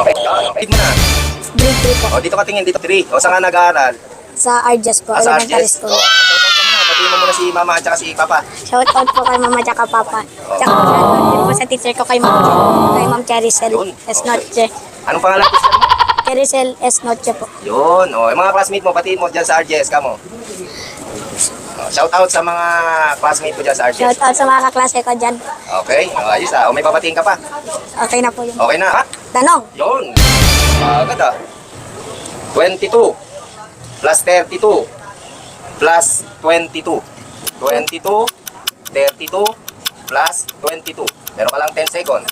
Okay. Okay mo na. Grade 3 po. O, dito ka tingin, dito 3. O, saan ka nag-aaral? Sa Arjas po, Sa elementary RGS. school. Shoutout ka muna. Batiin mo muna si mama at saka si papa. Shout out po kay mama tsaka papa. Tsaka shout out din po sa teacher ko kay Ma'am Charicel Yun. S. Noche. Anong pangalan ko mo? Charicel S. Noche po. Yun. O, yung mga classmate mo, batiin mo dyan sa RGS ka mo. Shoutout sa mga classmate ko dyan sa RGS. Shout out sa mga kaklase ko dyan. Okay. O, ayos ah. O, may papatiin ka pa. Okay na po yun. Okay na, ha? Tanong. Yun. Agad ah. 22 plus 32 plus 22. 22, 32 plus 22. Meron ka lang 10 seconds.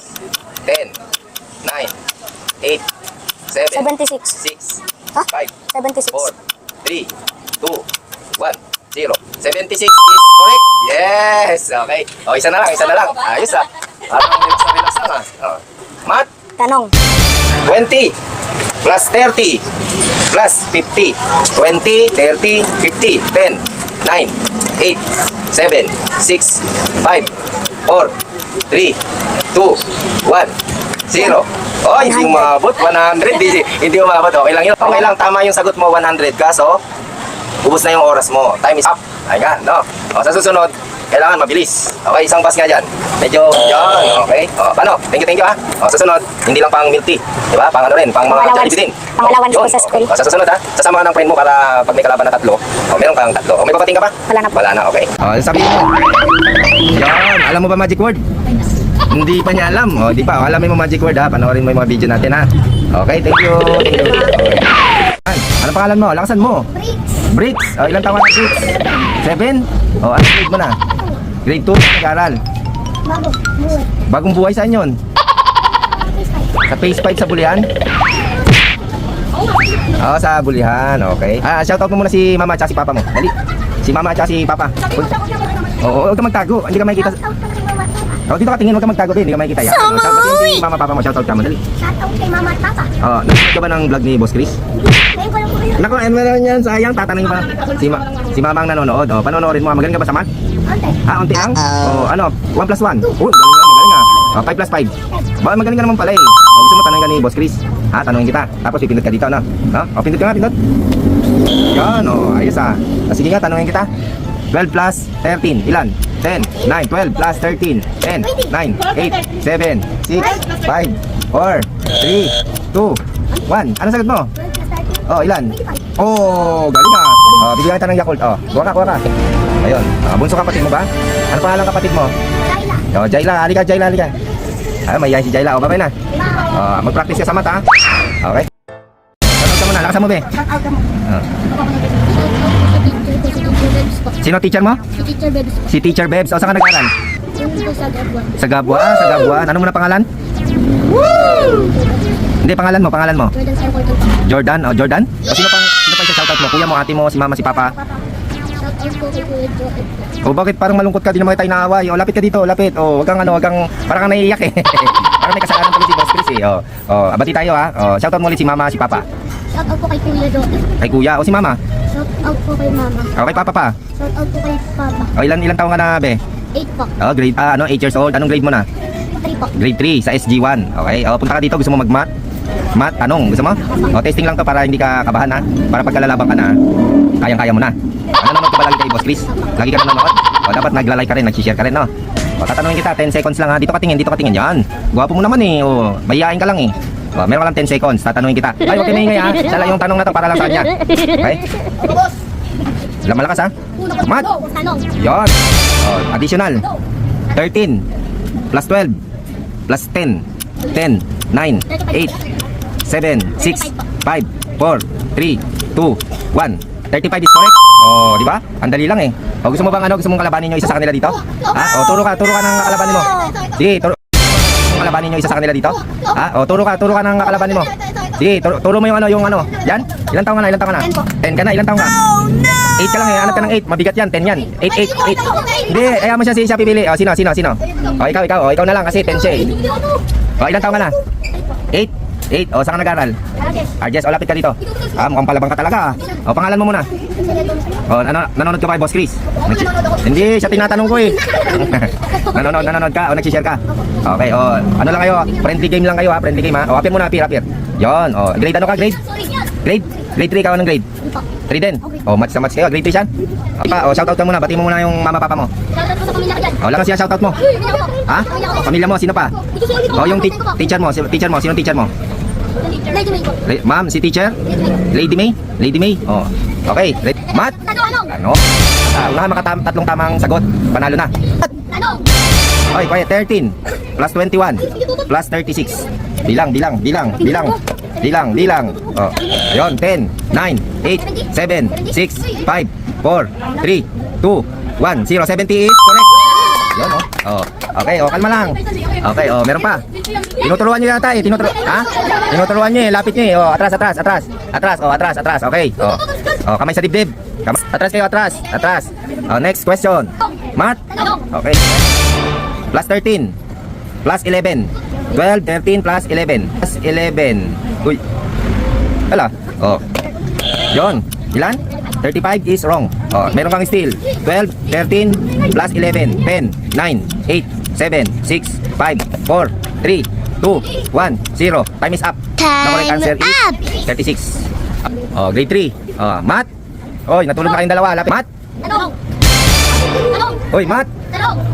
10, 9, 8, 7, 76. 6, Ha? 5, 76. 4, 3, 2, 1, 0. 76 is correct. Yes. Okay. O, isa na lang, isa na lang. Ayos ah. Parang relax lang ah. O. Math. Tanong. 20 plus 30 plus 50. 20, 30, 50. 10, 9, 8, 7, 6, 5, 4, 3, 2, 1, 0. Oh, hindi umabot. 100. Hindi umabot. Okay lang yun. Okay lang. Tama yung sagot mo. 100. Kaso, ubos na yung oras mo. Time is up. Ayan, no? O, sa susunod, kailangan mabilis. Okay, isang pass nga dyan. Medyo, yan, okay. O, paano? Thank you, ha? O, sa sunod, hindi lang pang milk tea. Diba? Pang ano rin, pang mga Jollibee din. Pang-allowance Yun. po sa school. O, sa susunod, ha? Sasama ng friend mo para pag may kalaban na 3. O, meron kang 3. O, may papating ka pa? Wala na po. Wala na, okay. O, sabihin mo. Yan, alam mo ba magic word? Hindi pa niya alam. O, di pa. O, alamin mo magic word, ha? Panoorin mo yung mga video natin, ha? Okay, thank you. Thank you. Okay. Ano pangalan mo? Lakasan mo. Bricks. O, ilang taon na Bricks? 7? O, ano grade mo na? Grade 2 na nag-aaral. Bagong buhay saan yun? Sa Phase 5 sa Bulihan? Oo, sa Bulihan. Okay. Shoutout mo muna si mama at si papa mo. Dali. Si mama at si papa. Oo, huwag ka magtago. Hindi ka makikita. O, dito ka tingin. Huwag ka magtago. Hindi ka makikita. Shoutout mo si mama papa mo. Shoutout ka mo. Dali. Shoutout kay mama at papa. Oo, nanonood ka ba ng vlog ni Boss Chris? Ngayon ko lang po yun. Naku, meron yan. Sayang. Tatanungin pa. Si mama ang nanonood. O, panonoorin mo. Magaling ka ba sa math? Ante. Unti lang? O, ano? 1 plus 1. Oh, magaling nga. O, 5 plus 5. Baka magaling ka naman pala eh. O, gusto mo tanongin ka ni Boss Chris? Ha, tanongin kita. Tapos pipindot ka dito, no? No? O, pindot ka nga, pindot. Yan, o. Ayos ah. Sige nga, tanongin kita. 12 plus 13. Ilan? 10, 9, 12 plus 13. 10, 9, 8, 7, 6, 5, 4, 3, 2, 1. Ano sagot mo? Oh, ilan? Oh, galing ah. Oh, bibigyan kita ng Yakult. Oh, kuha ka, kuha ka. Ayun. Bunso kapatid mo ba? Ano pangalan kapatid mo? Laila. Oh, Jayla. Halika, Jayla, halika. Mayayain si Jayla. Oh, babay na. Mag-practice ka sa mata, ha? Okay. Lakasan mo na. Lakasan mo, be. Sino teacher mo? Si Teacher Bebs po. Si Teacher Bebs. O, saan ka nag-aaral? Yung sa Gabon. Sa Gabwa. Sa Gabwa. Ano mo na pangalan? Hindi, pangalan mo, pangalan mo. Jordan Circle po. Jordan. O, Jordan? O, sino pang shoutout mo? Kuya mo, ate mo, si mama, si papa? Shoutout po kay Kuya Joel po. O, bakit parang malungkot ka? Di naman tayo naaway. O, lapit ka dito, lapit. O, wag kang parang kang naiiyak eh. Parang may kasalanan pala si Boss Chris eh. O, abati tayo ha. O, shoutout mo ulit si mama, si papa. Shoutout po kay Kuya Joel. Kay kuya, o si mama. Shoutout po kay mama. O, kay papa pa. Shoutout po kay papa. O, ilan taong ka na, be? 8 po. O, grade, 8 years old. Anong grade mo na? 3 po. Grade 3 sa SG1. Okay? O, punta ka dito, gusto mo mag-math? Math, tanong, gusto mo? O, testing lang to para hindi ka kabahan ha. Para pagkalalaban ka na, kayang-kaya mo na. Nanonood ka ba lagi kay Boss Chris? Lagi ka nanonood? O, dapat nagla-like ka rin, nag-share ka rin, no? O, tatanungin kita, 10 seconds lang ha. Dito ka tingin, yan. Gwapo mo naman eh. O, mahihain ka lang eh. O, meron ka lang 10 seconds, tatanungin kita. Ay, huwag ka maingay ha. Sala yung tanong na to para lang sa kanya. Okay? Wala malakas ha? Math. Tanong. Yan. O, additional. 13 plus 12 plus 10. 10, 9, 8, 7, 6, 5, 4, 3, 2, 1. 35 is correct. Oh, di ba? Ang dali lang eh. O, gusto mo bang gusto mong kalabanin yung isa sa kanila dito? Ha? O, turo ka ng kalabanin mo. Sige, turo mong kalabanin yung isa sa kanila dito. Ha? O, turo ka ng kalabanin mo. Sige, turo mo yung yan. Ilang taon ka na? 10 ka na, ilang taon ka? 8 ka lang eh, hanap ka ng 8, mabigat yan, 10 yan. 8. Hindi, ayaw mo siya pipili. O, sino? O, ikaw na lang kasi 10 siya eh. O, ilang taon ka na? 8. O, saan ka nag-aaral? RGS, o lapit ka dito. Mukhang palabang ka talaga. O, pangalan mo muna. Oh, nanonood ka ba kay Boss Chris? Hindi, siya tinatanong ko eh. Nanonood ka o nagsishare ka? Okay, oh, ano lang kayo, friendly game lang kayo ha, friendly game ha. Oh, appear muna, appear. Yon, oh, grade ano ka, grade? Grade 3 ka, anong grade? 3 din. Oh, match na match kayo, grade 3 siya. Oh, shoutout ka muna, bati mo muna yung mama papa mo. Oh, lang siya shoutout mo. Ha? Pamilya mo, sino pa? Oh, yung teacher mo, sino teacher mo? Lady May po. Ma'am, si teacher? Lady May? Lady May? Oh. Okay. Math? Ano? Wala tatlong tamang sagot. Panalo na. Okay, quiet. 13 plus 21 plus 36. Bilang. Oh. Ayun, 10, 9, 8, 7, 6, 5, 4, 3, 2, 1, 0. 70 is correct. Yun, oh. Oh. Okay, oh, kalma lang. Okay, oh, meron pa. Tinuturuan niyo yata eh. Tinuturuan niyo eh. Lapit niyo eh. Oh, atras. Oh, atras. Okay. Oh. Oh, kamay sa dibdib. Atras kayo, atras. Oh, next question. Math? Okay. Plus 13. Plus 11. 12, 13 plus 11. Plus 11. Uy. Wala. Oh. Yon. Ilan? 35 is wrong. Oh, meron kang still. 12, 13 plus 11. 10, 9, 8, 7, 6, 5, 4, 3, 2, 1, 0. Time is up. The correct answer is 36. Oh, grade 3. Oh, math. Oy, natulog na kayong dalawa. Lapit. Math. Oy, math.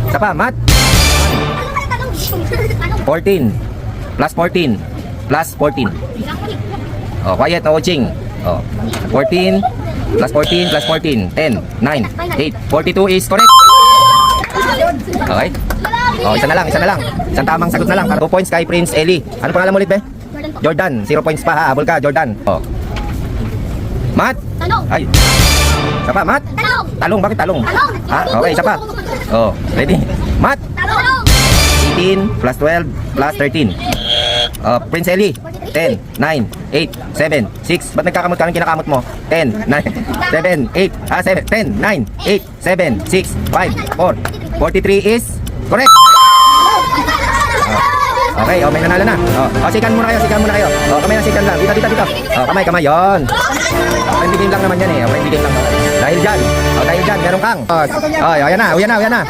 Isa pa, math. 14 plus 14 plus 14. Oh, quiet, no watching. Oh, 14 plus 14 plus 14. 10, 9, 8, 42 is correct. Okay. Oh, isa na lang. Isang tamang sagot na lang. 2 points kay Prince Eli. Ano pangalan mo ulit, be? Jordan. 0 points pa ha. Habol ka, Jordan. Oh. Math. Ay. Isa pa, math. Talong. Bakit talong? Ha? Okay, isa pa. Oh, ready? Math. 18 plus 12 plus 13. Prince Eli. 10, 9, 8, 7, 6. Ba't nagkakamot kami kinakamot mo? 10, 9, 7, 8, 10, 9, 8, 7, 6, 5, 4. 43 is correct. Okay, oh, may nanalo na. Oh, sikan muna kayo. Oh, kamay na sikan lang. Dito. Oh, kamay, yon. Friendly game lang naman yan eh. Friendly game lang naman. Dahil dyan, meron kang. Oh, ayan na.